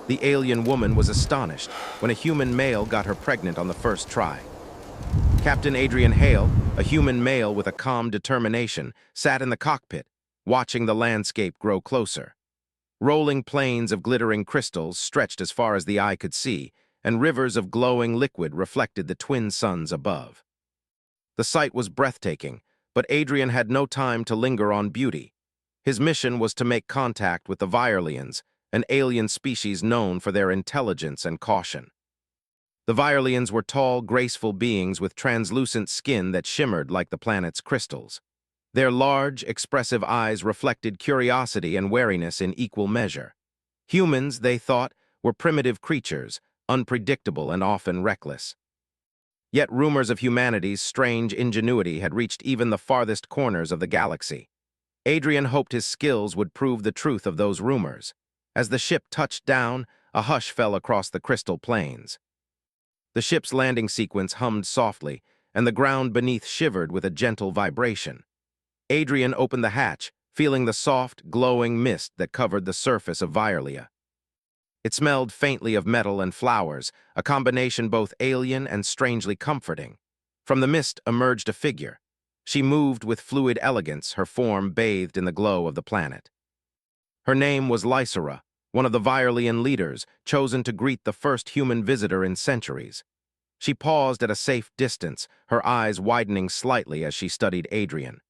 The alien woman was astonished when a human male got her pregnant on the first try. Captain Adrian Hale, a human male with a calm determination, sat in the cockpit, watching the landscape grow closer. Rolling plains of glittering crystals stretched as far as the eye could see, and rivers of glowing liquid reflected the twin suns above. The sight was breathtaking, but Adrian had no time to linger on beauty. His mission was to make contact with the Virelians, an alien species known for their intelligence and caution. The Virelians were tall, graceful beings with translucent skin that shimmered like the planet's crystals. Their large, expressive eyes reflected curiosity and wariness in equal measure. Humans, they thought, were primitive creatures, unpredictable and often reckless. Yet rumors of humanity's strange ingenuity had reached even the farthest corners of the galaxy. Adrian hoped his skills would prove the truth of those rumors. As the ship touched down, a hush fell across the crystal plains. The ship's landing sequence hummed softly, and the ground beneath shivered with a gentle vibration. Adrian opened the hatch, feeling the soft, glowing mist that covered the surface of Virelia. It smelled faintly of metal and flowers, a combination both alien and strangely comforting. From the mist emerged a figure. She moved with fluid elegance, her form bathed in the glow of the planet. Her name was Lysera, one of the Virelian leaders, chosen to greet the first human visitor in centuries. She paused at a safe distance, her eyes widening slightly as she studied Adrian.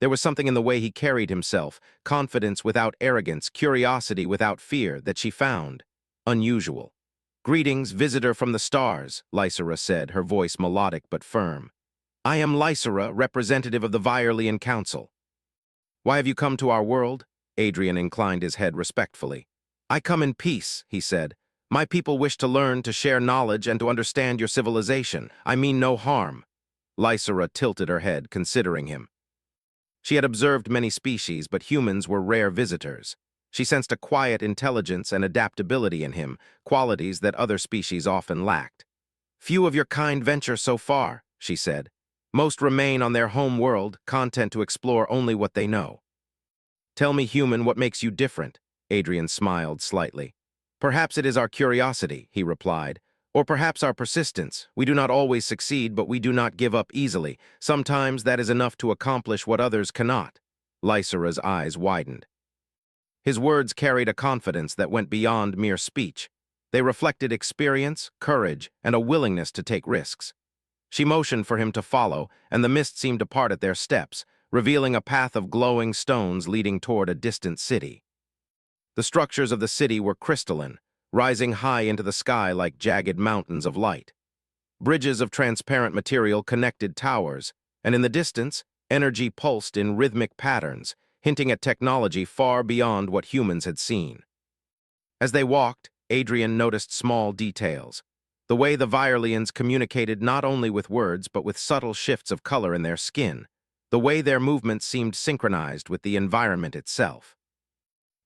There was something in the way he carried himself, confidence without arrogance, curiosity without fear, that she found unusual. "Greetings, visitor from the stars," Lysera said, her voice melodic but firm. "I am Lysera, representative of the Virelian Council." "Why have you come to our world?" Adrian inclined his head respectfully. "I come in peace," he said. "My people wish to learn, to share knowledge, and to understand your civilization. I mean no harm." Lysera tilted her head, considering him. She had observed many species, but humans were rare visitors. She sensed a quiet intelligence and adaptability in him, qualities that other species often lacked. "Few of your kind venture so far," she said. "Most remain on their home world, content to explore only what they know." "Tell me, human, what makes you different?" Adrian smiled slightly. "Perhaps it is our curiosity," he replied. "Or perhaps our persistence. We do not always succeed, but we do not give up easily. Sometimes that is enough to accomplish what others cannot." Lysera's eyes widened. His words carried a confidence that went beyond mere speech. They reflected experience, courage, and a willingness to take risks. She motioned for him to follow, and the mist seemed to part at their steps, revealing a path of glowing stones leading toward a distant city. The structures of the city were crystalline, rising high into the sky like jagged mountains of light. Bridges of transparent material connected towers, and in the distance, energy pulsed in rhythmic patterns, hinting at technology far beyond what humans had seen. As they walked, Adrian noticed small details. The way the Virelians communicated not only with words but with subtle shifts of color in their skin. The way their movements seemed synchronized with the environment itself.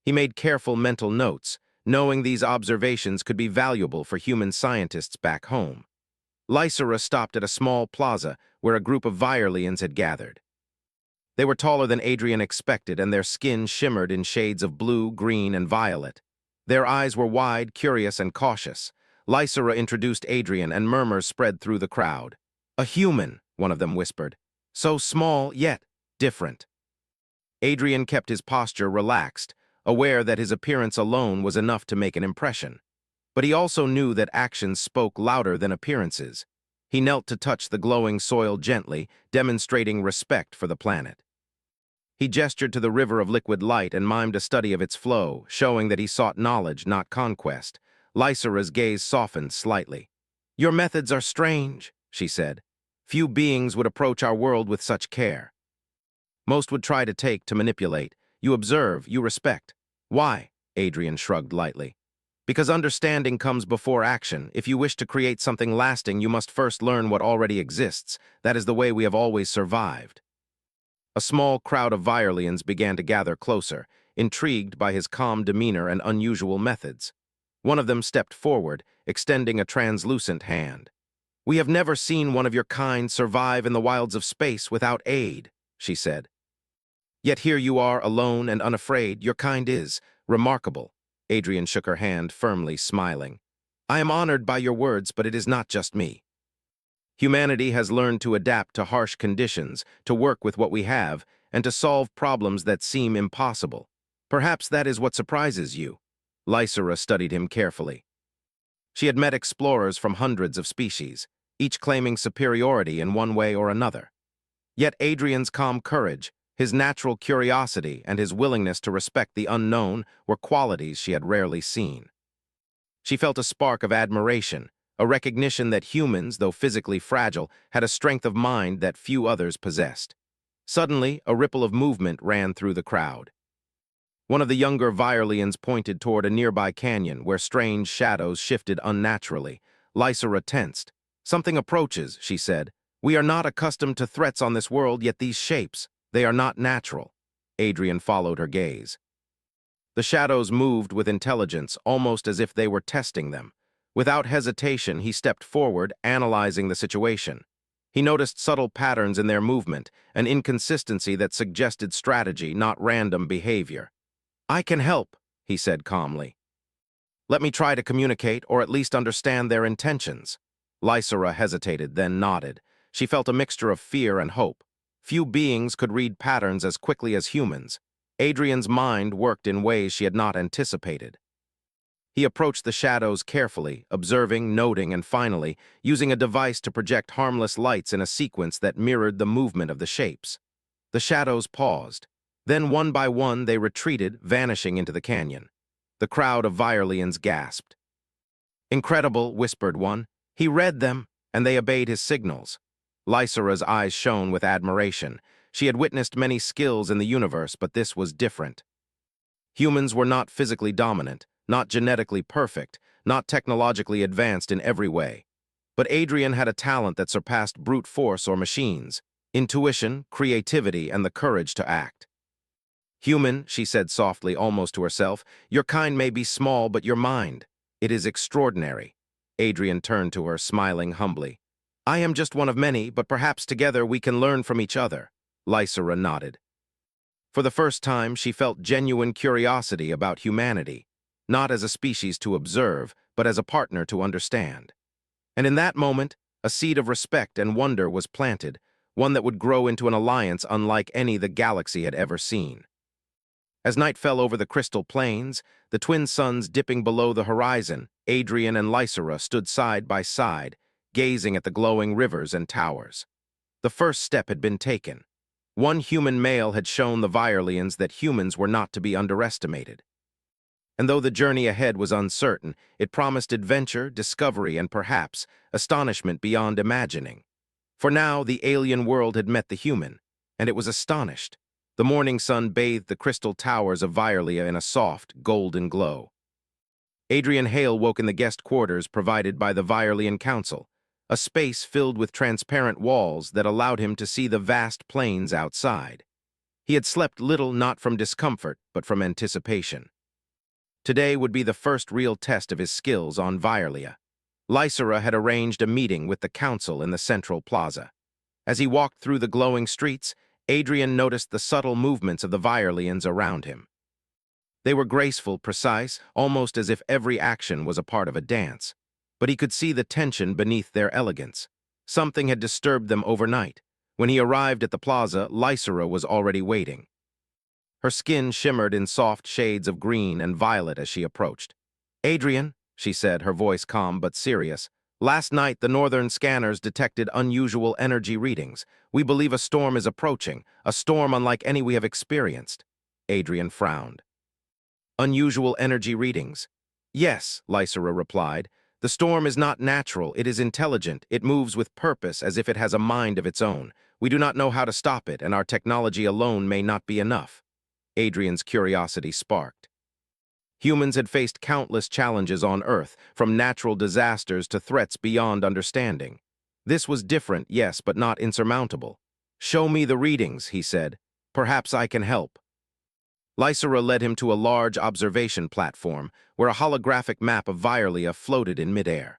He made careful mental notes, knowing these observations could be valuable for human scientists back home. Lysera stopped at a small plaza where a group of Virelians had gathered. They were taller than Adrian expected, and their skin shimmered in shades of blue, green, and violet. Their eyes were wide, curious, and cautious. Lysera introduced Adrian, and murmurs spread through the crowd. "A human," one of them whispered. "So small, yet different." Adrian kept his posture relaxed, aware that his appearance alone was enough to make an impression. But he also knew that actions spoke louder than appearances. He knelt to touch the glowing soil gently, demonstrating respect for the planet. He gestured to the river of liquid light and mimed a study of its flow, showing that he sought knowledge, not conquest. Lysera's gaze softened slightly. "Your methods are strange," she said. "Few beings would approach our world with such care. Most would try to take, to manipulate. You observe, you respect." "Why?" Adrian shrugged lightly. "Because understanding comes before action. If you wish to create something lasting, you must first learn what already exists. That is the way we have always survived." A small crowd of Virelians began to gather closer, intrigued by his calm demeanor and unusual methods. One of them stepped forward, extending a translucent hand. "We have never seen one of your kind survive in the wilds of space without aid," she said. "Yet here you are, alone and unafraid. Your kind is remarkable." Adrian shook her hand, firmly smiling. I am honored by your words, but it is not just me. Humanity has learned to adapt to harsh conditions, to work with what we have, and to solve problems that seem impossible. Perhaps that is what surprises you. Lysera studied him carefully. She had met explorers from hundreds of species, each claiming superiority in one way or another. Yet Adrian's calm courage, his natural curiosity, and his willingness to respect the unknown were qualities she had rarely seen. She felt a spark of admiration, a recognition that humans, though physically fragile, had a strength of mind that few others possessed. Suddenly, a ripple of movement ran through the crowd. One of the younger Virelians pointed toward a nearby canyon where strange shadows shifted unnaturally. Lysera tensed. Something approaches, she said. We are not accustomed to threats on this world, yet these shapes, they are not natural. Adrian followed her gaze. The shadows moved with intelligence, almost as if they were testing them. Without hesitation, he stepped forward, analyzing the situation. He noticed subtle patterns in their movement, an inconsistency that suggested strategy, not random behavior. I can help, he said calmly. Let me try to communicate, or at least understand their intentions. Lysera hesitated, then nodded. She felt a mixture of fear and hope. Few beings could read patterns as quickly as humans. Adrian's mind worked in ways she had not anticipated. He approached the shadows carefully, observing, noting, and finally, using a device to project harmless lights in a sequence that mirrored the movement of the shapes. The shadows paused. Then, one by one, they retreated, vanishing into the canyon. The crowd of Virelians gasped. Incredible, whispered one. He read them, and they obeyed his signals. Lysera's eyes shone with admiration. She had witnessed many skills in the universe, but this was different. Humans were not physically dominant, not genetically perfect, not technologically advanced in every way. But Adrian had a talent that surpassed brute force or machines, intuition, creativity, and the courage to act. Human, she said softly, almost to herself, your kind may be small, but your mind, it is extraordinary. Adrian turned to her, smiling humbly. I am just one of many, but perhaps together we can learn from each other. Lysera nodded. For the first time, she felt genuine curiosity about humanity, not as a species to observe, but as a partner to understand. And in that moment, a seed of respect and wonder was planted, one that would grow into an alliance unlike any the galaxy had ever seen. As night fell over the crystal plains, the twin suns dipping below the horizon, Adrian and Lysera stood side by side, gazing at the glowing rivers and towers. The first step had been taken. One human male had shown the Virelians that humans were not to be underestimated. And though the journey ahead was uncertain, it promised adventure, discovery, and perhaps astonishment beyond imagining. For now, the alien world had met the human, and it was astonished. The morning sun bathed the crystal towers of Virelia in a soft, golden glow. Adrian Hale woke in the guest quarters provided by the Virelian Council, a space filled with transparent walls that allowed him to see the vast plains outside. He had slept little not from discomfort, but from anticipation. Today would be the first real test of his skills on Virelia. Lysera had arranged a meeting with the council in the central plaza. As he walked through the glowing streets, Adrian noticed the subtle movements of the Virelians around him. They were graceful, precise, almost as if every action was a part of a dance. But he could see the tension beneath their elegance. Something had disturbed them overnight. When he arrived at the plaza, Lysera was already waiting. Her skin shimmered in soft shades of green and violet as she approached. Adrian, she said, her voice calm but serious, last night the northern scanners detected unusual energy readings. We believe a storm is approaching, a storm unlike any we have experienced. Adrian frowned. Unusual energy readings? Yes, Lysera replied. The storm is not natural, it is intelligent, it moves with purpose as if it has a mind of its own. We do not know how to stop it, and our technology alone may not be enough. Adrian's curiosity sparked. Humans had faced countless challenges on Earth, from natural disasters to threats beyond understanding. This was different, yes, but not insurmountable. Show me the readings, he said. Perhaps I can help. Lysera led him to a large observation platform where a holographic map of Virelia floated in midair.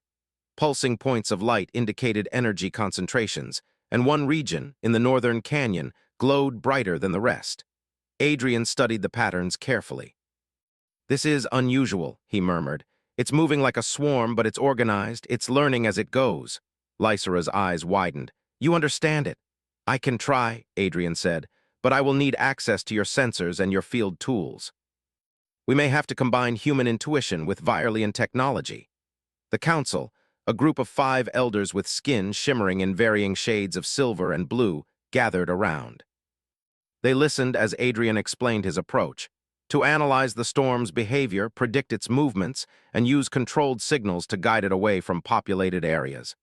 Pulsing points of light indicated energy concentrations, and one region, in the northern canyon, glowed brighter than the rest. Adrian studied the patterns carefully. This is unusual, he murmured. It's moving like a swarm, but it's organized. It's learning as it goes. Lysera's eyes widened. You understand it. I can try, Adrian said, but I will need access to your sensors and your field tools. We may have to combine human intuition with Virelian technology. The council, a group of 5 elders with skin shimmering in varying shades of silver and blue, gathered around. They listened as Adrian explained his approach: to analyze the storm's behavior, predict its movements, and use controlled signals to guide it away from populated areas.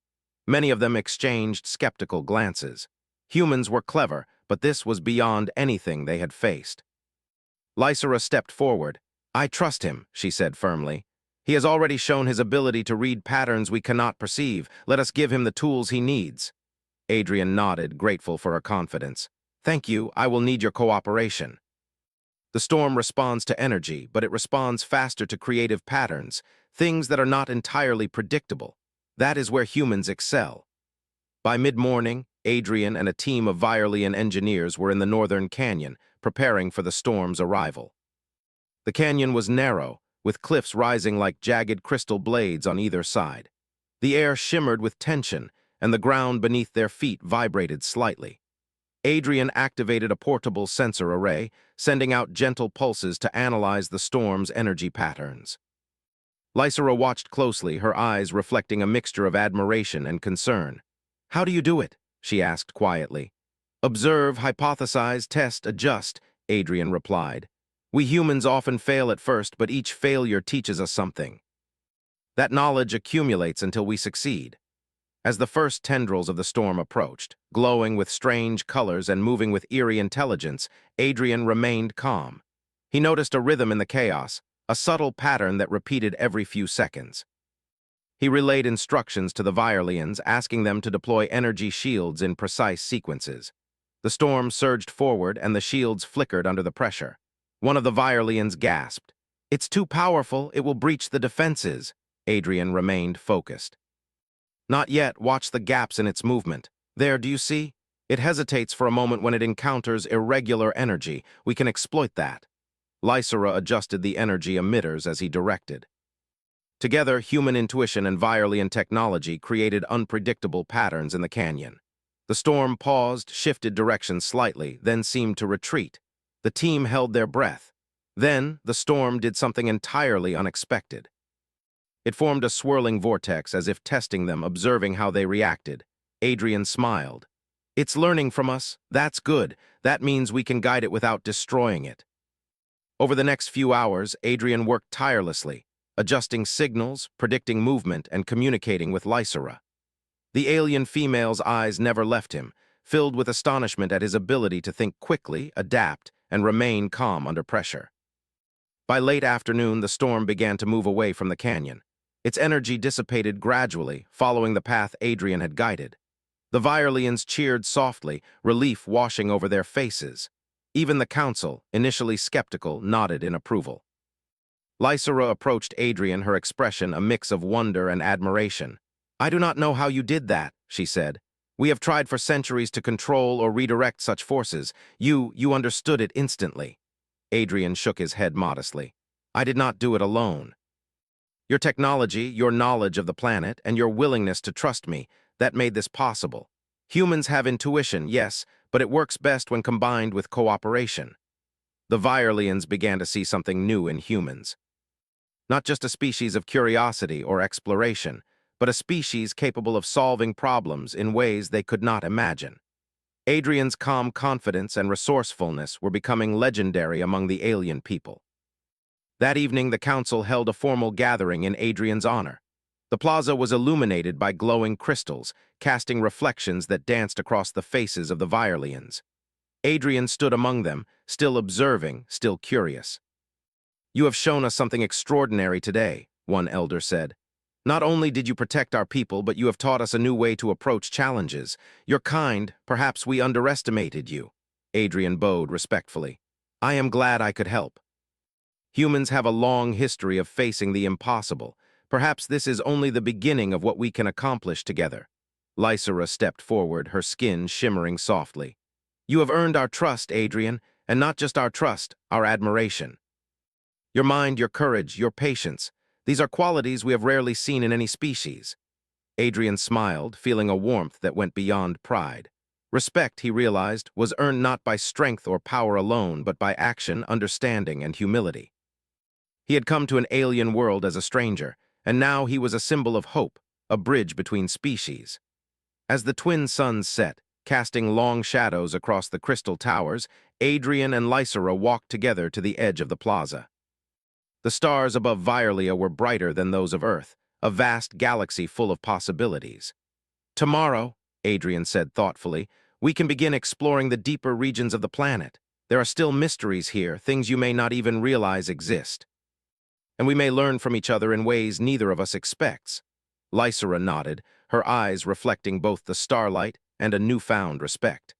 Many of them exchanged skeptical glances. Humans were clever, but this was beyond anything they had faced. Lysera stepped forward. I trust him, she said firmly. He has already shown his ability to read patterns we cannot perceive. Let us give him the tools he needs. Adrian nodded, grateful for her confidence. Thank you, I will need your cooperation. The storm responds to energy, but it responds faster to creative patterns, things that are not entirely predictable. That is where humans excel. By mid-morning, Adrian and a team of Virelian engineers were in the northern canyon, preparing for the storm's arrival. The canyon was narrow, with cliffs rising like jagged crystal blades on either side. The air shimmered with tension, and the ground beneath their feet vibrated slightly. Adrian activated a portable sensor array, sending out gentle pulses to analyze the storm's energy patterns. Lysera watched closely, her eyes reflecting a mixture of admiration and concern. How do you do it? She asked quietly. Observe, hypothesize, test, adjust, Adrian replied. We humans often fail at first, but each failure teaches us something. That knowledge accumulates until we succeed. As the first tendrils of the storm approached, glowing with strange colors and moving with eerie intelligence, Adrian remained calm. He noticed a rhythm in the chaos, a subtle pattern that repeated every few seconds. He relayed instructions to the Virelians, asking them to deploy energy shields in precise sequences. The storm surged forward, and the shields flickered under the pressure. One of the Virelians gasped. It's too powerful, it will breach the defenses. Adrian remained focused. Not yet, watch the gaps in its movement. There, do you see? It hesitates for a moment when it encounters irregular energy. We can exploit that. Lysera adjusted the energy emitters as he directed. Together, human intuition and Virelian technology created unpredictable patterns in the canyon. The storm paused, shifted direction slightly, then seemed to retreat. The team held their breath. Then, the storm did something entirely unexpected. It formed a swirling vortex as if testing them, observing how they reacted. Adrian smiled. It's learning from us. That's good. That means we can guide it without destroying it. Over the next few hours, Adrian worked tirelessly, adjusting signals, predicting movement, and communicating with Lysera. The alien female's eyes never left him, filled with astonishment at his ability to think quickly, adapt, and remain calm under pressure. By late afternoon, the storm began to move away from the canyon. Its energy dissipated gradually, following the path Adrian had guided. The Virelians cheered softly, relief washing over their faces. Even the council, initially skeptical, nodded in approval. Lysera approached Adrian, her expression a mix of wonder and admiration. I do not know how you did that, she said. We have tried for centuries to control or redirect such forces. You understood it instantly. Adrian shook his head modestly. I did not do it alone. Your technology, your knowledge of the planet, and your willingness to trust me, that made this possible. Humans have intuition, yes, but it works best when combined with cooperation. The Virelians began to see something new in humans. Not just a species of curiosity or exploration, but a species capable of solving problems in ways they could not imagine. Adrian's calm confidence and resourcefulness were becoming legendary among the alien people. That evening, the council held a formal gathering in Adrian's honor. The plaza was illuminated by glowing crystals, casting reflections that danced across the faces of the Virelians. Adrian stood among them, still observing, still curious. You have shown us something extraordinary today, one elder said. Not only did you protect our people, but you have taught us a new way to approach challenges. You're kind, perhaps we underestimated you. Adrian bowed respectfully. I am glad I could help. Humans have a long history of facing the impossible. Perhaps this is only the beginning of what we can accomplish together. Lysera stepped forward, her skin shimmering softly. You have earned our trust, Adrian, and not just our trust, our admiration. Your mind, your courage, your patience. These are qualities we have rarely seen in any species. Adrian smiled, feeling a warmth that went beyond pride. Respect, he realized, was earned not by strength or power alone, but by action, understanding, and humility. He had come to an alien world as a stranger, and now he was a symbol of hope, a bridge between species. As the twin suns set, casting long shadows across the crystal towers, Adrian and Lysera walked together to the edge of the plaza. The stars above Violia were brighter than those of Earth, a vast galaxy full of possibilities. Tomorrow, Adrian said thoughtfully, we can begin exploring the deeper regions of the planet. There are still mysteries here, things you may not even realize exist. And we may learn from each other in ways neither of us expects. Lysera nodded, her eyes reflecting both the starlight and a newfound respect.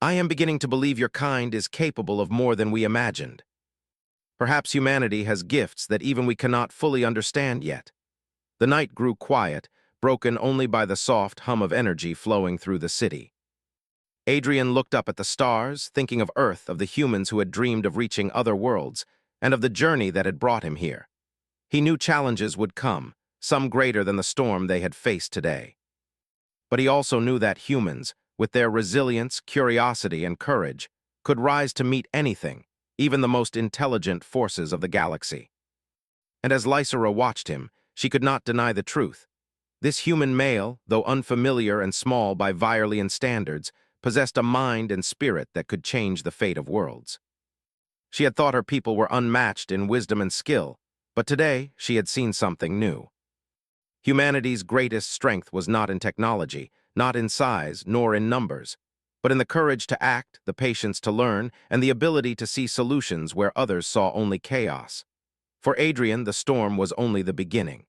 I am beginning to believe your kind is capable of more than we imagined. Perhaps humanity has gifts that even we cannot fully understand yet. The night grew quiet, broken only by the soft hum of energy flowing through the city. Adrian looked up at the stars, thinking of Earth, of the humans who had dreamed of reaching other worlds, and of the journey that had brought him here. He knew challenges would come, some greater than the storm they had faced today. But he also knew that humans, with their resilience, curiosity, and courage, could rise to meet anything, even the most intelligent forces of the galaxy. And as Lysera watched him, she could not deny the truth. This human male, though unfamiliar and small by Violian standards, possessed a mind and spirit that could change the fate of worlds. She had thought her people were unmatched in wisdom and skill, but today she had seen something new. Humanity's greatest strength was not in technology, not in size, nor in numbers, but in the courage to act, the patience to learn, and the ability to see solutions where others saw only chaos. For Adrian, the storm was only the beginning.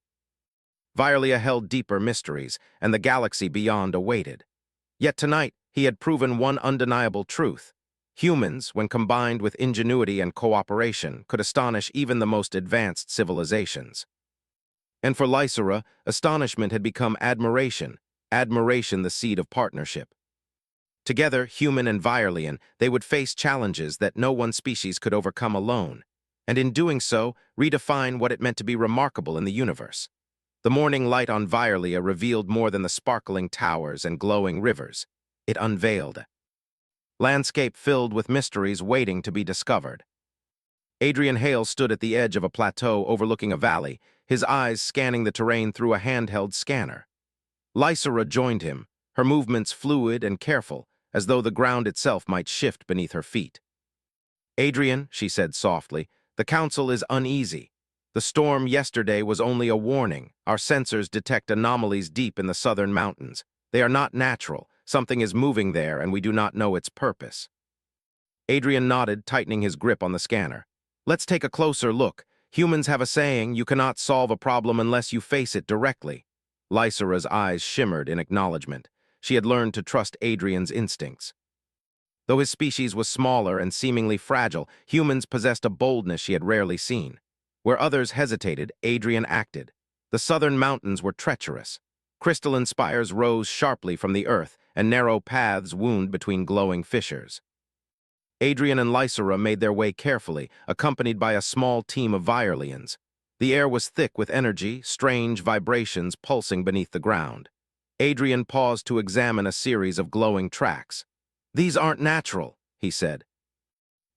Violia held deeper mysteries, and the galaxy beyond awaited. Yet tonight, he had proven one undeniable truth. Humans, when combined with ingenuity and cooperation, could astonish even the most advanced civilizations. And for Lysera, astonishment had become admiration, admiration the seed of partnership. Together, human and Violian, they would face challenges that no one species could overcome alone, and in doing so, redefine what it meant to be remarkable in the universe. The morning light on Violia revealed more than the sparkling towers and glowing rivers. It unveiled landscape filled with mysteries waiting to be discovered. Adrian Hale stood at the edge of a plateau overlooking a valley, his eyes scanning the terrain through a handheld scanner. Lysera joined him, her movements fluid and careful, as though the ground itself might shift beneath her feet. Adrian, she said softly, the council is uneasy. The storm yesterday was only a warning. Our sensors detect anomalies deep in the southern mountains. They are not natural. Something is moving there, and we do not know its purpose. Adrian nodded, tightening his grip on the scanner. Let's take a closer look. Humans have a saying, you cannot solve a problem unless you face it directly. Lysera's eyes shimmered in acknowledgement. She had learned to trust Adrian's instincts. Though his species was smaller and seemingly fragile, humans possessed a boldness she had rarely seen. Where others hesitated, Adrian acted. The southern mountains were treacherous. Crystalline spires rose sharply from the earth, and narrow paths wound between glowing fissures. Adrian and Lysera made their way carefully, accompanied by a small team of Violians. The air was thick with energy, strange vibrations pulsing beneath the ground. Adrian paused to examine a series of glowing tracks. These aren't natural, he said.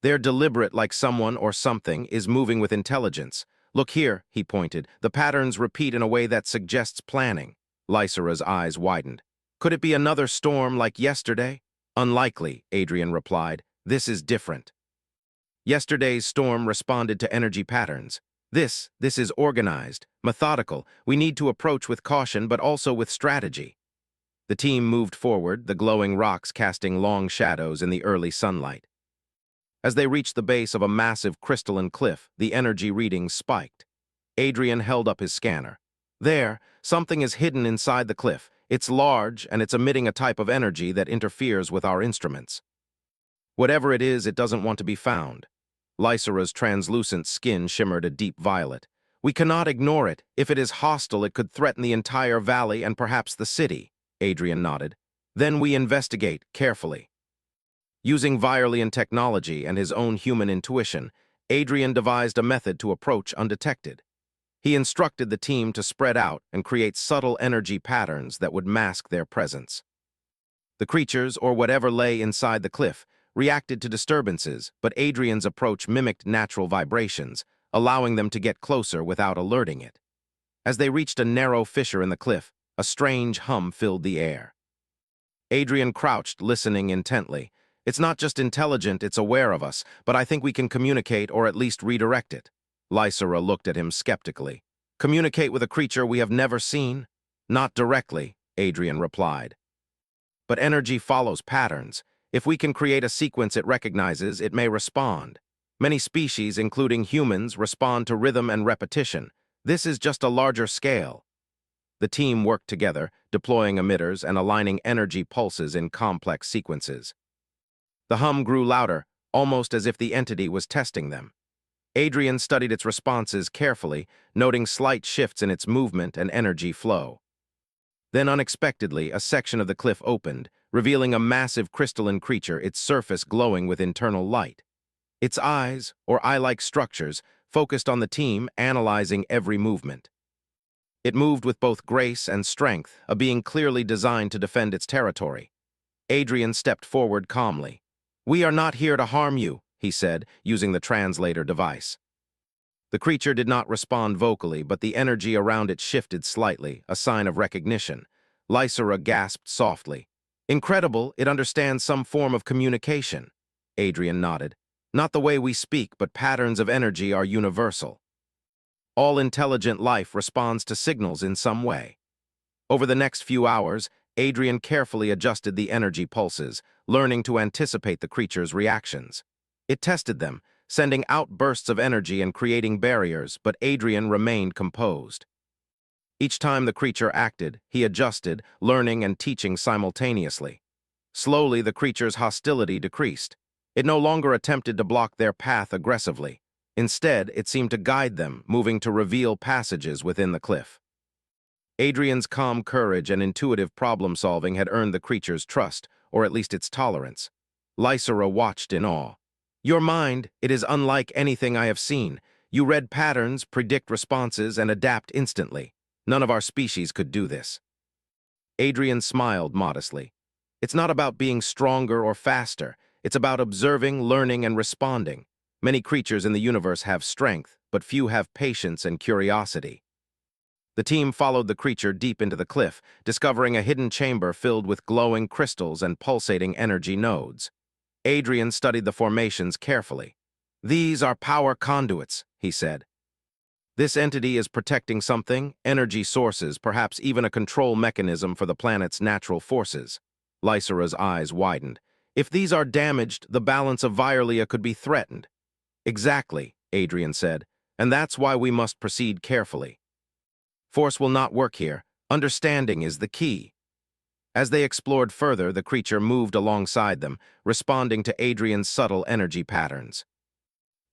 They're deliberate, like someone or something is moving with intelligence. Look here, he pointed. The patterns repeat in a way that suggests planning. Lysera's eyes widened. Could it be another storm like yesterday? Unlikely, Adrian replied. This is different. Yesterday's storm responded to energy patterns. This is organized, methodical. We need to approach with caution, but also with strategy. The team moved forward, the glowing rocks casting long shadows in the early sunlight. As they reached the base of a massive crystalline cliff, the energy readings spiked. Adrian held up his scanner. There, something is hidden inside the cliff. It's large, and it's emitting a type of energy that interferes with our instruments. Whatever it is, it doesn't want to be found. Lysera's translucent skin shimmered a deep violet. We cannot ignore it. If it is hostile, it could threaten the entire valley and perhaps the city. Adrian nodded. Then we investigate, carefully. Using Violian technology and his own human intuition, Adrian devised a method to approach undetected. He instructed the team to spread out and create subtle energy patterns that would mask their presence. The creatures, or whatever lay inside the cliff, reacted to disturbances, but Adrian's approach mimicked natural vibrations, allowing them to get closer without alerting it. As they reached a narrow fissure in the cliff, a strange hum filled the air. Adrian crouched, listening intently. It's not just intelligent, it's aware of us, but I think we can communicate or at least redirect it. Lysera looked at him skeptically. Communicate with a creature we have never seen? Not directly, Adrian replied. But energy follows patterns. If we can create a sequence it recognizes, it may respond. Many species, including humans, respond to rhythm and repetition. This is just a larger scale. The team worked together, deploying emitters and aligning energy pulses in complex sequences. The hum grew louder, almost as if the entity was testing them. Adrian studied its responses carefully, noting slight shifts in its movement and energy flow. Then unexpectedly, a section of the cliff opened, revealing a massive crystalline creature, its surface glowing with internal light. Its eyes, or eye-like structures, focused on the team, analyzing every movement. It moved with both grace and strength, a being clearly designed to defend its territory. Adrian stepped forward calmly. "We are not here to harm you," he said, using the translator device. The creature did not respond vocally, but the energy around it shifted slightly, a sign of recognition. Lysera gasped softly. "Incredible, it understands some form of communication." Adrian nodded. "Not the way we speak, but patterns of energy are universal. All intelligent life responds to signals in some way." Over the next few hours, Adrian carefully adjusted the energy pulses, learning to anticipate the creature's reactions. It tested them, sending out bursts of energy and creating barriers, but Adrian remained composed. Each time the creature acted, he adjusted, learning and teaching simultaneously. Slowly, the creature's hostility decreased. It no longer attempted to block their path aggressively. Instead, it seemed to guide them, moving to reveal passages within the cliff. Adrian's calm courage and intuitive problem-solving had earned the creature's trust, or at least its tolerance. Lysera watched in awe. "Your mind, it is unlike anything I have seen. You read patterns, predict responses, and adapt instantly. None of our species could do this." Adrian smiled modestly. "It's not about being stronger or faster. It's about observing, learning, and responding. Many creatures in the universe have strength, but few have patience and curiosity." The team followed the creature deep into the cliff, discovering a hidden chamber filled with glowing crystals and pulsating energy nodes. Adrian studied the formations carefully. "These are power conduits," he said. "This entity is protecting something, energy sources, perhaps even a control mechanism for the planet's natural forces." Lysera's eyes widened. "If these are damaged, the balance of Violia could be threatened." "Exactly," Adrian said, "and that's why we must proceed carefully. Force will not work here. Understanding is the key." As they explored further, the creature moved alongside them, responding to Adrian's subtle energy patterns.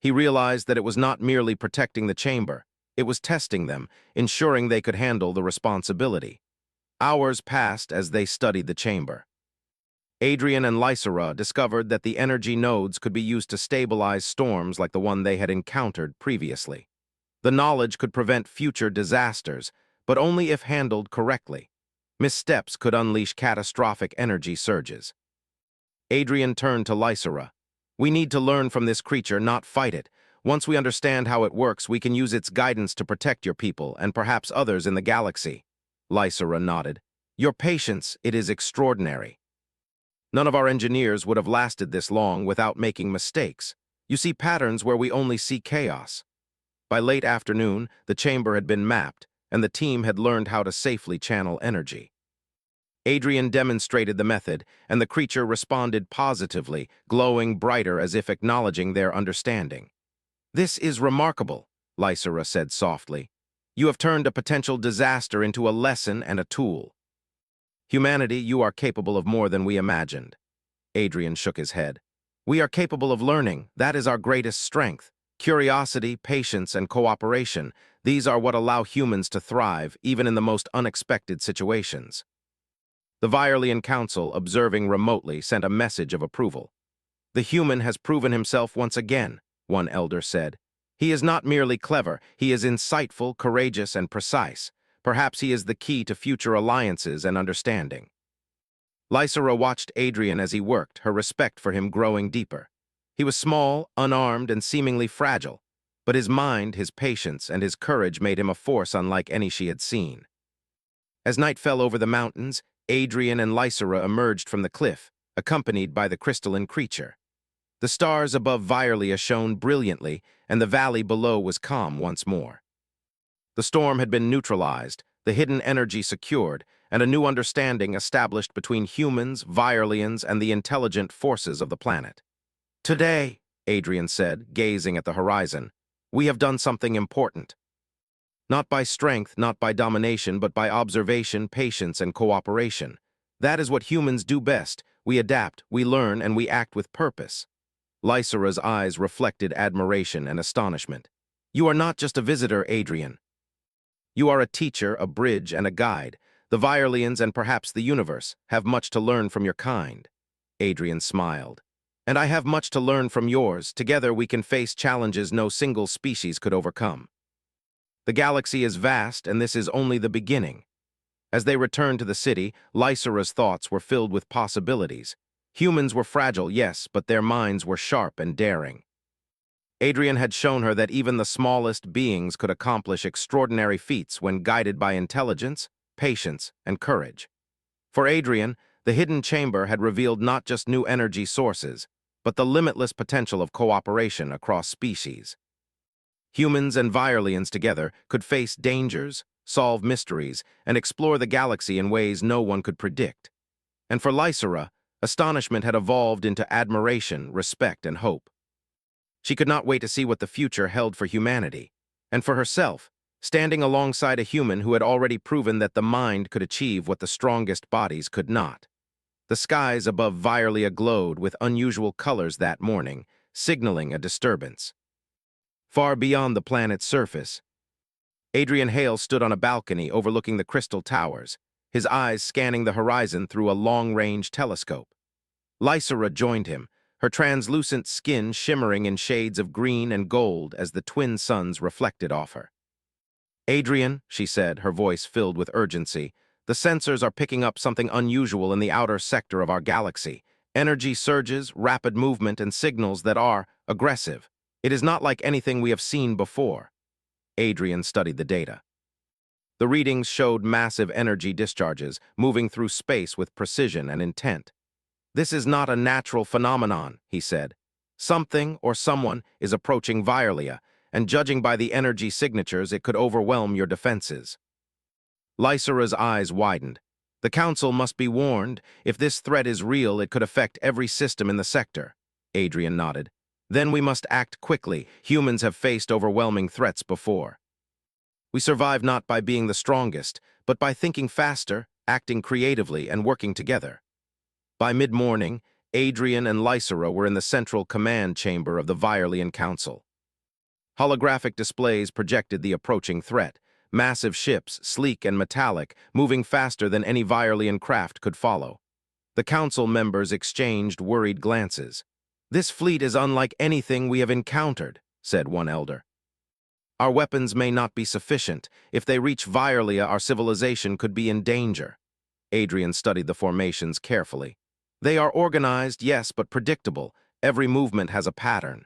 He realized that it was not merely protecting the chamber, it was testing them, ensuring they could handle the responsibility. Hours passed as they studied the chamber. Adrian and Lysera discovered that the energy nodes could be used to stabilize storms like the one they had encountered previously. The knowledge could prevent future disasters, but only if handled correctly. Missteps could unleash catastrophic energy surges. Adrian turned to Lysera. "We need to learn from this creature, not fight it. Once we understand how it works, we can use its guidance to protect your people and perhaps others in the galaxy." Lysera nodded. "Your patience, it is extraordinary. None of our engineers would have lasted this long without making mistakes. You see patterns where we only see chaos." By late afternoon, the chamber had been mapped, and the team had learned how to safely channel energy. Adrian demonstrated the method, and the creature responded positively, glowing brighter as if acknowledging their understanding. "This is remarkable," Lysera said softly. "You have turned a potential disaster into a lesson and a tool. Humanity, you are capable of more than we imagined." Adrian shook his head. "We are capable of learning. That is our greatest strength. Curiosity, patience, and cooperation, these are what allow humans to thrive, even in the most unexpected situations." The Violian Council, observing remotely, sent a message of approval. "The human has proven himself once again. one elder said. He is not merely clever, he is insightful, courageous, and precise. Perhaps he is the key to future alliances and understanding. Lysera watched Adrian as he worked, her respect for him growing deeper. He was small, unarmed, and seemingly fragile, but his mind, his patience, and his courage made him a force unlike any she had seen. As night fell over the mountains, Adrian and Lysera emerged from the cliff, accompanied by the crystalline creature. The stars above Vyrlia shone brilliantly, and the valley below was calm once more. The storm had been neutralized, the hidden energy secured, and a new understanding established between humans, Vyrlians, and the intelligent forces of the planet. Today, Adrian said, gazing at the horizon, we have done something important. Not by strength, not by domination, but by observation, patience, and cooperation. That is what humans do best. We adapt, we learn, and we act with purpose. Lysera's eyes reflected admiration and astonishment. You are not just a visitor, Adrian. You are a teacher, a bridge, and a guide. The Vyrlians and perhaps the universe have much to learn from your kind. Adrian smiled. And I have much to learn from yours. Together we can face challenges no single species could overcome. The galaxy is vast, and this is only the beginning. As they returned to the city, Lysera's thoughts were filled with possibilities. Humans were fragile, yes, but their minds were sharp and daring. Adrian had shown her that even the smallest beings could accomplish extraordinary feats when guided by intelligence, patience, and courage. For Adrian, the hidden chamber had revealed not just new energy sources, but the limitless potential of cooperation across species. Humans and Vyrlians together could face dangers, solve mysteries, and explore the galaxy in ways no one could predict. And for Lysera, astonishment had evolved into admiration, respect, and hope. She could not wait to see what the future held for humanity. And for herself, standing alongside a human who had already proven that the mind could achieve what the strongest bodies could not. The skies above Vyrlia glowed with unusual colors that morning, signaling a disturbance. Far beyond the planet's surface, Adrian Hale stood on a balcony overlooking the crystal towers, his eyes scanning the horizon through a long-range telescope. Lysera joined him, her translucent skin shimmering in shades of green and gold as the twin suns reflected off her. Adrian, she said, her voice filled with urgency, the sensors are picking up something unusual in the outer sector of our galaxy. Energy surges, rapid movement, and signals that are aggressive. It is not like anything we have seen before. Adrian studied the data. The readings showed massive energy discharges, moving through space with precision and intent. This is not a natural phenomenon, he said. Something or someone is approaching Vyrlia, and judging by the energy signatures, it could overwhelm your defenses. Lysera's eyes widened. The Council must be warned. If this threat is real, it could affect every system in the sector. Adrian nodded. Then we must act quickly. Humans have faced overwhelming threats before. We survive not by being the strongest, but by thinking faster, acting creatively, and working together. By mid-morning, Adrian and Lysera were in the central command chamber of the Vyrlian Council. Holographic displays projected the approaching threat. Massive ships, sleek and metallic, moving faster than any Vyrlian craft could follow. The council members exchanged worried glances. This fleet is unlike anything we have encountered, said one elder. Our weapons may not be sufficient. If they reach Vyrlia, our civilization could be in danger. Adrian studied the formations carefully. They are organized, yes, but predictable. Every movement has a pattern.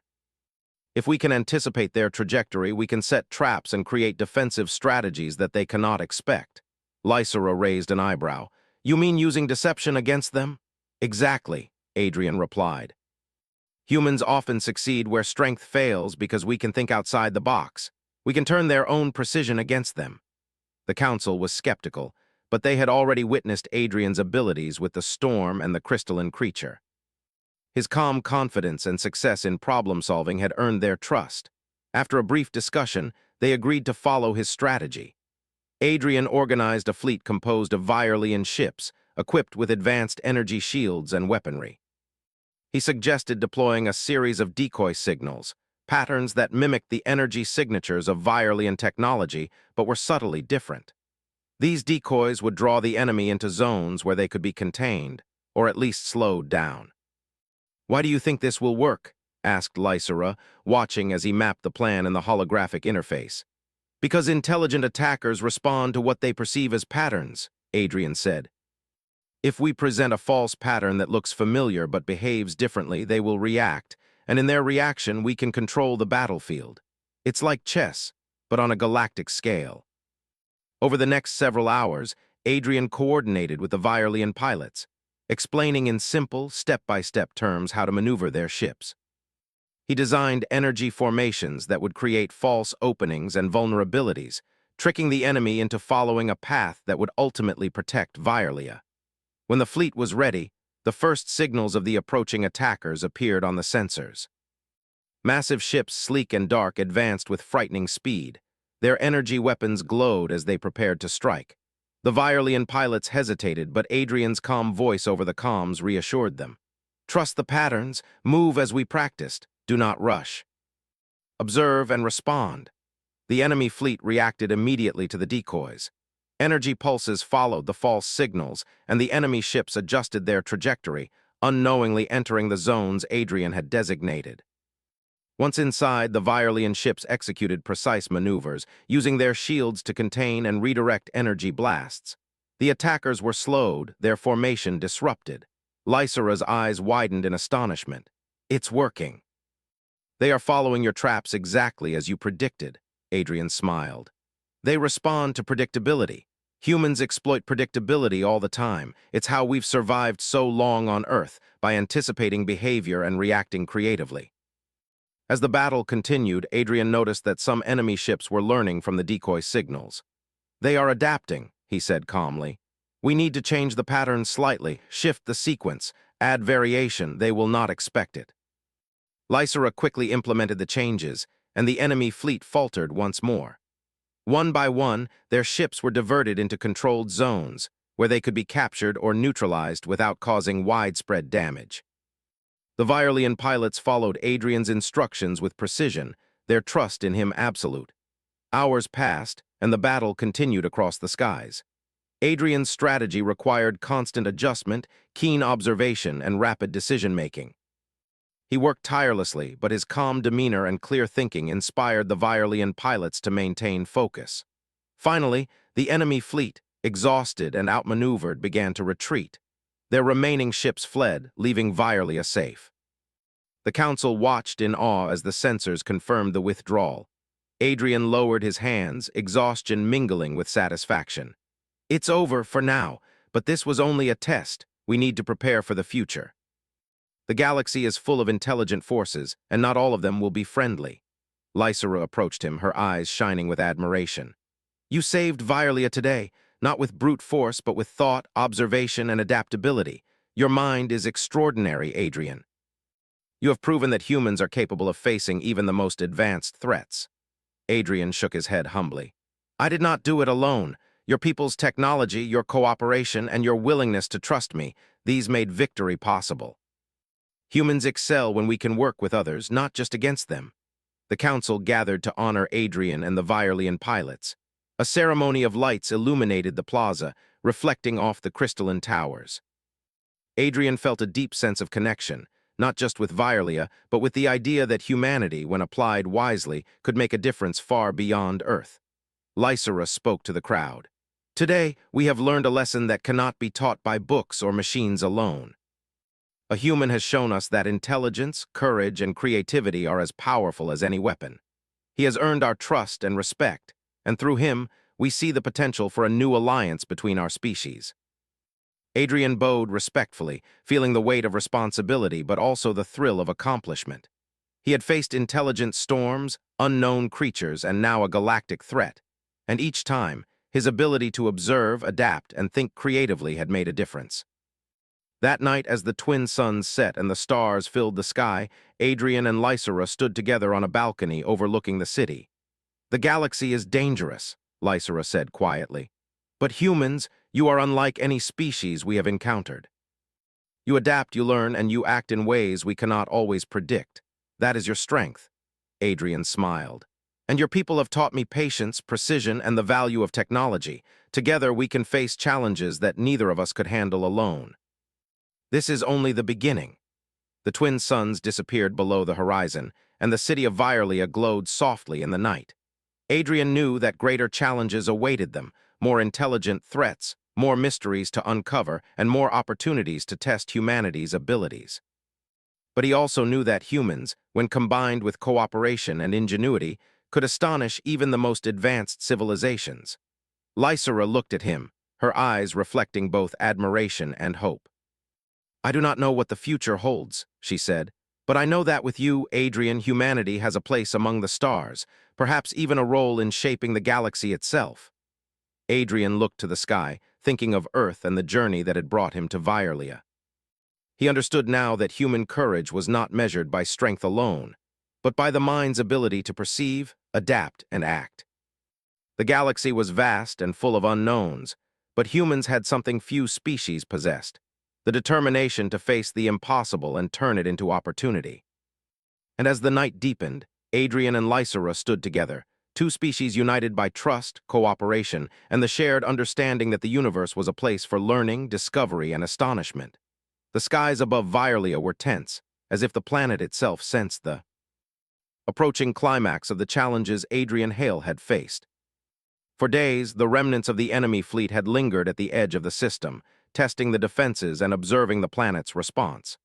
If we can anticipate their trajectory, we can set traps and create defensive strategies that they cannot expect. Lysera raised an eyebrow. You mean using deception against them? Exactly, Adrian replied. Humans often succeed where strength fails because we can think outside the box. We can turn their own precision against them. The council was skeptical, but they had already witnessed Adrian's abilities with the storm and the crystalline creature. His calm confidence and success in problem-solving had earned their trust. After a brief discussion, they agreed to follow his strategy. Adrian organized a fleet composed of Vyrlian ships, equipped with advanced energy shields and weaponry. He suggested deploying a series of decoy signals, patterns that mimicked the energy signatures of Vyrlian technology but were subtly different. These decoys would draw the enemy into zones where they could be contained, or at least slowed down. Why do you think this will work? asked Lysera, watching as he mapped the plan in the holographic interface. Because intelligent attackers respond to what they perceive as patterns, Adrian said. If we present a false pattern that looks familiar but behaves differently, they will react, and in their reaction we can control the battlefield. It's like chess, but on a galactic scale. Over the next several hours, Adrian coordinated with the Virelian pilots, explaining in simple, step-by-step terms how to maneuver their ships. He designed energy formations that would create false openings and vulnerabilities, tricking the enemy into following a path that would ultimately protect Virelia. When the fleet was ready, the first signals of the approaching attackers appeared on the sensors. Massive ships, sleek and dark, advanced with frightening speed. Their energy weapons glowed as they prepared to strike. The Virelian pilots hesitated, but Adrian's calm voice over the comms reassured them. Trust the patterns, move as we practiced, do not rush. Observe and respond. The enemy fleet reacted immediately to the decoys. Energy pulses followed the false signals, and the enemy ships adjusted their trajectory, unknowingly entering the zones Adrian had designated. Once inside, the Virelian ships executed precise maneuvers, using their shields to contain and redirect energy blasts. The attackers were slowed, their formation disrupted. Lysera's eyes widened in astonishment. It's working. They are following your traps exactly as you predicted, Adrian smiled. They respond to predictability. Humans exploit predictability all the time. It's how we've survived so long on Earth, by anticipating behavior and reacting creatively. As the battle continued, Adrian noticed that some enemy ships were learning from the decoy signals. They are adapting, he said calmly. We need to change the pattern slightly, shift the sequence, add variation. They will not expect it. Lysera quickly implemented the changes, and the enemy fleet faltered once more. One by one, their ships were diverted into controlled zones, where they could be captured or neutralized without causing widespread damage. The Virelian pilots followed Adrian's instructions with precision, their trust in him absolute. Hours passed, and the battle continued across the skies. Adrian's strategy required constant adjustment, keen observation, and rapid decision-making. He worked tirelessly, but his calm demeanor and clear thinking inspired the Virelian pilots to maintain focus. Finally, the enemy fleet, exhausted and outmaneuvered, began to retreat. Their remaining ships fled, leaving Virelia safe. The council watched in awe as the sensors confirmed the withdrawal. Adrian lowered his hands, exhaustion mingling with satisfaction. It's over for now, but this was only a test. We need to prepare for the future. The galaxy is full of intelligent forces, and not all of them will be friendly. Lysera approached him, her eyes shining with admiration. You saved Virelia today, not with brute force, but with thought, observation, and adaptability. Your mind is extraordinary, Adrian. You have proven that humans are capable of facing even the most advanced threats. Adrian shook his head humbly. I did not do it alone. Your people's technology, your cooperation, and your willingness to trust me, these made victory possible. Humans excel when we can work with others, not just against them. The council gathered to honor Adrian and the Virelian pilots. A ceremony of lights illuminated the plaza, reflecting off the crystalline towers. Adrian felt a deep sense of connection, not just with Virelia, but with the idea that humanity, when applied wisely, could make a difference far beyond Earth. Lysera spoke to the crowd. Today, we have learned a lesson that cannot be taught by books or machines alone. A human has shown us that intelligence, courage, and creativity are as powerful as any weapon. He has earned our trust and respect, and through him, we see the potential for a new alliance between our species. Adrian bowed respectfully, feeling the weight of responsibility but also the thrill of accomplishment. He had faced intelligent storms, unknown creatures, and now a galactic threat, and each time, his ability to observe, adapt, and think creatively had made a difference. That night, as the twin suns set and the stars filled the sky, Adrian and Lysera stood together on a balcony overlooking the city. The galaxy is dangerous, Lysera said quietly. But humans, you are unlike any species we have encountered. You adapt, you learn, and you act in ways we cannot always predict. That is your strength. Adrian smiled. And your people have taught me patience, precision, and the value of technology. Together we can face challenges that neither of us could handle alone. This is only the beginning. The twin suns disappeared below the horizon, and the city of Vyrlia glowed softly in the night. Adrian knew that greater challenges awaited them, more intelligent threats, more mysteries to uncover, and more opportunities to test humanity's abilities. But he also knew that humans, when combined with cooperation and ingenuity, could astonish even the most advanced civilizations. Lysera looked at him, her eyes reflecting both admiration and hope. "I do not know what the future holds," she said, "but I know that with you, Adrian, humanity has a place among the stars, perhaps even a role in shaping the galaxy itself." Adrian looked to the sky, thinking of Earth and the journey that had brought him to Vyrlia. He understood now that human courage was not measured by strength alone, but by the mind's ability to perceive, adapt, and act. The galaxy was vast and full of unknowns, but humans had something few species possessed: the determination to face the impossible and turn it into opportunity. And as the night deepened, Adrian and Lysera stood together, two species united by trust, cooperation, and the shared understanding that the universe was a place for learning, discovery, and astonishment. The skies above Vyrlia were tense, as if the planet itself sensed the approaching climax of the challenges Adrian Hale had faced. For days, the remnants of the enemy fleet had lingered at the edge of the system, testing the defenses and observing the planet's response.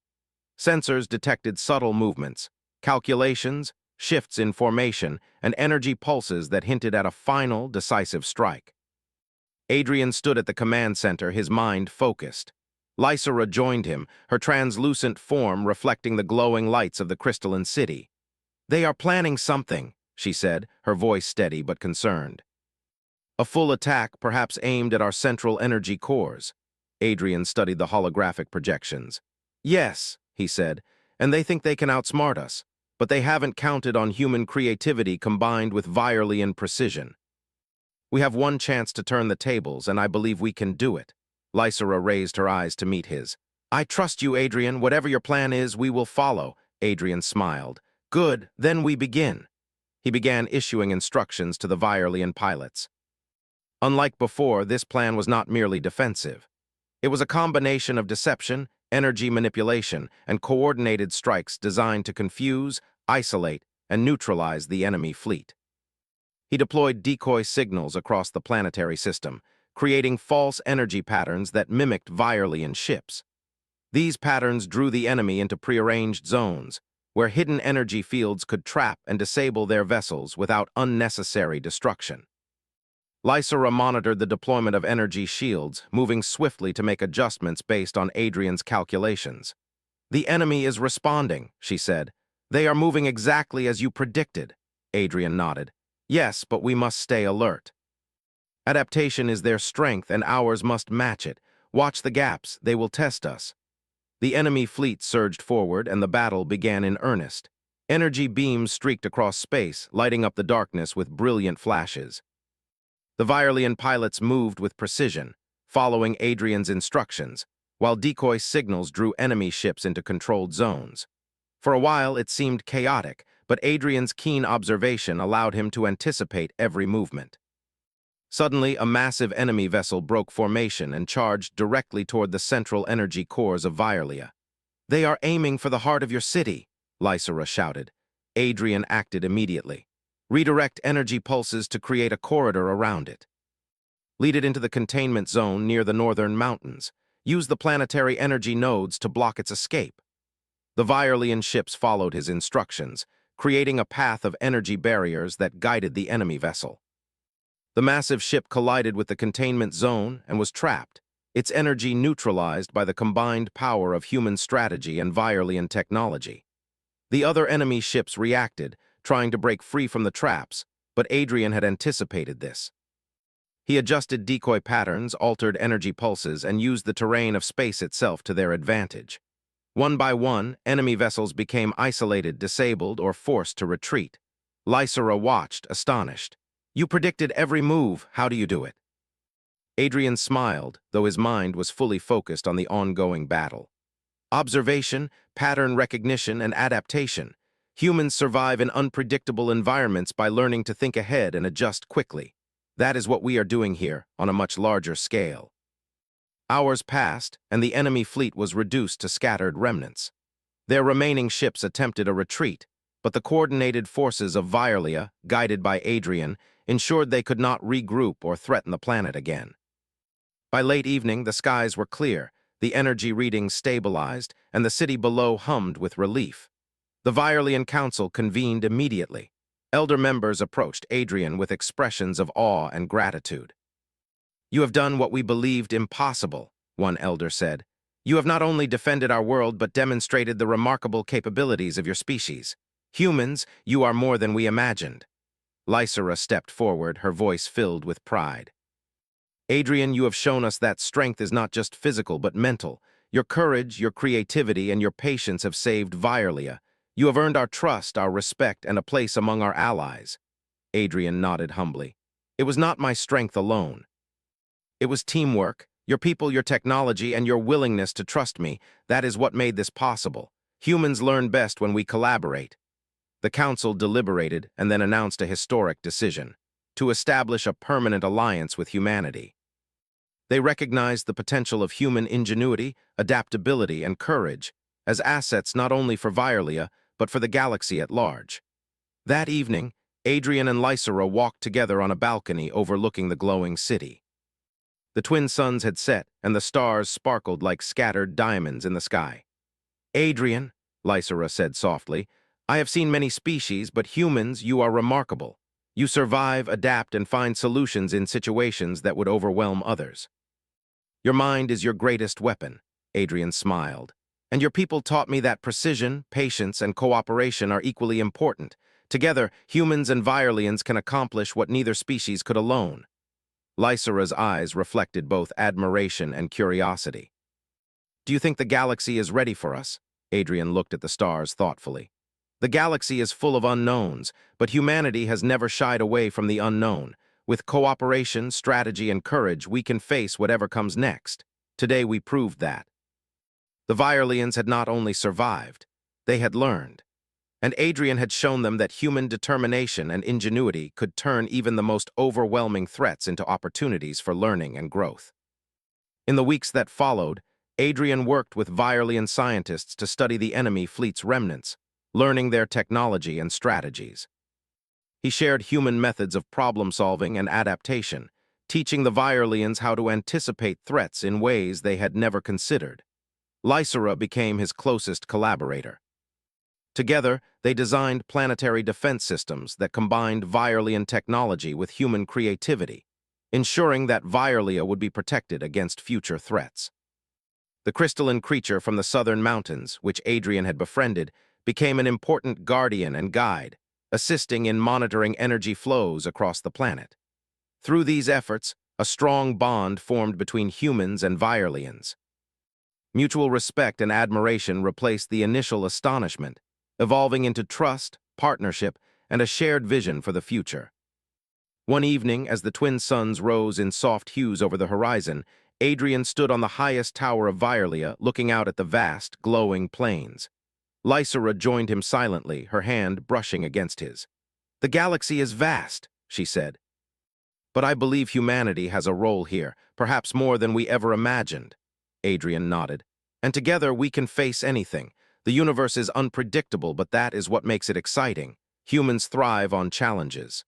Sensors detected subtle movements, calculations, shifts in formation, and energy pulses that hinted at a final, decisive strike. Adrian stood at the command center, his mind focused. Lysera joined him, her translucent form reflecting the glowing lights of the crystalline city. "They are planning something," she said, her voice steady but concerned. "A full attack, perhaps aimed at our central energy cores." Adrian studied the holographic projections. "Yes," he said, "and they think they can outsmart us, but they haven't counted on human creativity combined with Vyrlian precision. We have one chance to turn the tables, and I believe we can do it." Lysera raised her eyes to meet his. "I trust you, Adrian. Whatever your plan is, we will follow." Adrian smiled. "Good, then we begin." He began issuing instructions to the Vyrlian pilots. Unlike before, this plan was not merely defensive. It was a combination of deception, energy manipulation, and coordinated strikes designed to confuse, isolate, and neutralize the enemy fleet. He deployed decoy signals across the planetary system, creating false energy patterns that mimicked Vyrlian ships. These patterns drew the enemy into prearranged zones, where hidden energy fields could trap and disable their vessels without unnecessary destruction. Lysera monitored the deployment of energy shields, moving swiftly to make adjustments based on Adrian's calculations. "The enemy is responding," she said. "They are moving exactly as you predicted." Adrian nodded. "Yes, but we must stay alert. Adaptation is their strength, and ours must match it. Watch the gaps, they will test us." The enemy fleet surged forward, and the battle began in earnest. Energy beams streaked across space, lighting up the darkness with brilliant flashes. The Vyrlian pilots moved with precision, following Adrian's instructions, while decoy signals drew enemy ships into controlled zones. For a while, it seemed chaotic, but Adrian's keen observation allowed him to anticipate every movement. Suddenly, a massive enemy vessel broke formation and charged directly toward the central energy cores of Vyrlia. "They are aiming for the heart of your city," Lysera shouted. Adrian acted immediately. "Redirect energy pulses to create a corridor around it. Lead it into the containment zone near the northern mountains. Use the planetary energy nodes to block its escape." The Vyrlian ships followed his instructions, creating a path of energy barriers that guided the enemy vessel. The massive ship collided with the containment zone and was trapped, its energy neutralized by the combined power of human strategy and Vyrlian technology. The other enemy ships reacted, trying to break free from the traps, but Adrian had anticipated this. He adjusted decoy patterns, altered energy pulses, and used the terrain of space itself to their advantage. One by one, enemy vessels became isolated, disabled, or forced to retreat. Lysera watched, astonished. "You predicted every move. How do you do it?" Adrian smiled, though his mind was fully focused on the ongoing battle. "Observation, pattern recognition, and adaptation. Humans survive in unpredictable environments by learning to think ahead and adjust quickly. That is what we are doing here, on a much larger scale." Hours passed, and the enemy fleet was reduced to scattered remnants. Their remaining ships attempted a retreat, but the coordinated forces of Violia, guided by Adrian, ensured they could not regroup or threaten the planet again. By late evening, the skies were clear, the energy readings stabilized, and the city below hummed with relief. The Violian Council convened immediately. Elder members approached Adrian with expressions of awe and gratitude. "You have done what we believed impossible," one elder said. "You have not only defended our world but demonstrated the remarkable capabilities of your species. Humans, you are more than we imagined." Lysera stepped forward, her voice filled with pride. "Adrian, you have shown us that strength is not just physical but mental. Your courage, your creativity, and your patience have saved Violia. You have earned our trust, our respect, and a place among our allies." Adrian nodded humbly. "It was not my strength alone. It was teamwork, your people, your technology, and your willingness to trust me. That is what made this possible. Humans learn best when we collaborate." The council deliberated and then announced a historic decision: to establish a permanent alliance with humanity. They recognized the potential of human ingenuity, adaptability, and courage as assets not only for Violia, but for the galaxy at large. That evening, Adrian and Lysera walked together on a balcony overlooking the glowing city. The twin suns had set, and the stars sparkled like scattered diamonds in the sky. "Adrian," Lysera said softly, "I have seen many species, but humans, you are remarkable. You survive, adapt, and find solutions in situations that would overwhelm others. Your mind is your greatest weapon," Adrian smiled. "And your people taught me that precision, patience, and cooperation are equally important. Together, humans and Violians can accomplish what neither species could alone." Lysera's eyes reflected both admiration and curiosity. "Do you think the galaxy is ready for us?" Adrian looked at the stars thoughtfully. "The galaxy is full of unknowns, but humanity has never shied away from the unknown. With cooperation, strategy, and courage, we can face whatever comes next. Today we proved that." The Violians had not only survived, they had learned. And Adrian had shown them that human determination and ingenuity could turn even the most overwhelming threats into opportunities for learning and growth. In the weeks that followed, Adrian worked with Violian scientists to study the enemy fleet's remnants, learning their technology and strategies. He shared human methods of problem-solving and adaptation, teaching the Violians how to anticipate threats in ways they had never considered. Lysera became his closest collaborator. Together, they designed planetary defense systems that combined Violian technology with human creativity, ensuring that Violia would be protected against future threats. The crystalline creature from the southern mountains, which Adrian had befriended, became an important guardian and guide, assisting in monitoring energy flows across the planet. Through these efforts, a strong bond formed between humans and Violians. Mutual respect and admiration replaced the initial astonishment, evolving into trust, partnership, and a shared vision for the future. One evening, as the twin suns rose in soft hues over the horizon, Adrian stood on the highest tower of Violia, looking out at the vast, glowing plains. Lysera joined him silently, her hand brushing against his. "The galaxy is vast," she said. "But I believe humanity has a role here, perhaps more than we ever imagined." Adrian nodded. "And together we can face anything. The universe is unpredictable, but that is what makes it exciting. Humans thrive on challenges.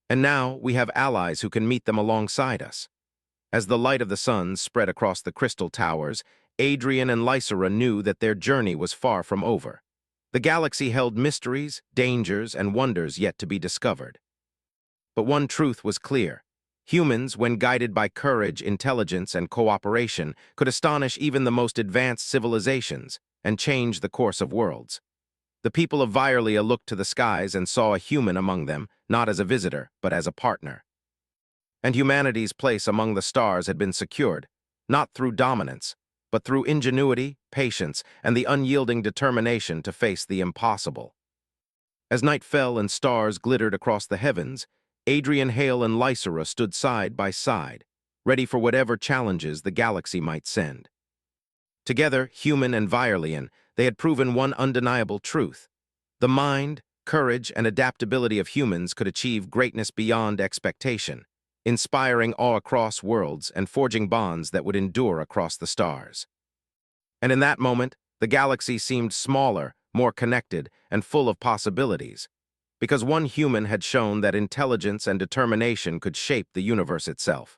And now we have allies who can meet them alongside us." As the light of the suns spread across the crystal towers, Adrian and Lysera knew that their journey was far from over. The galaxy held mysteries, dangers, and wonders yet to be discovered. But one truth was clear. Humans, when guided by courage, intelligence, and cooperation, could astonish even the most advanced civilizations and change the course of worlds. The people of Violia looked to the skies and saw a human among them, not as a visitor, but as a partner. And humanity's place among the stars had been secured, not through dominance, but through ingenuity, patience, and the unyielding determination to face the impossible. As night fell and stars glittered across the heavens, Adrian Hale and Lysera stood side by side, ready for whatever challenges the galaxy might send. Together, human and Violian, they had proven one undeniable truth. The mind, courage, and adaptability of humans could achieve greatness beyond expectation, inspiring awe across worlds and forging bonds that would endure across the stars. And in that moment, The galaxy seemed smaller, more connected, and full of possibilities, because one human had shown that intelligence and determination could shape the universe itself.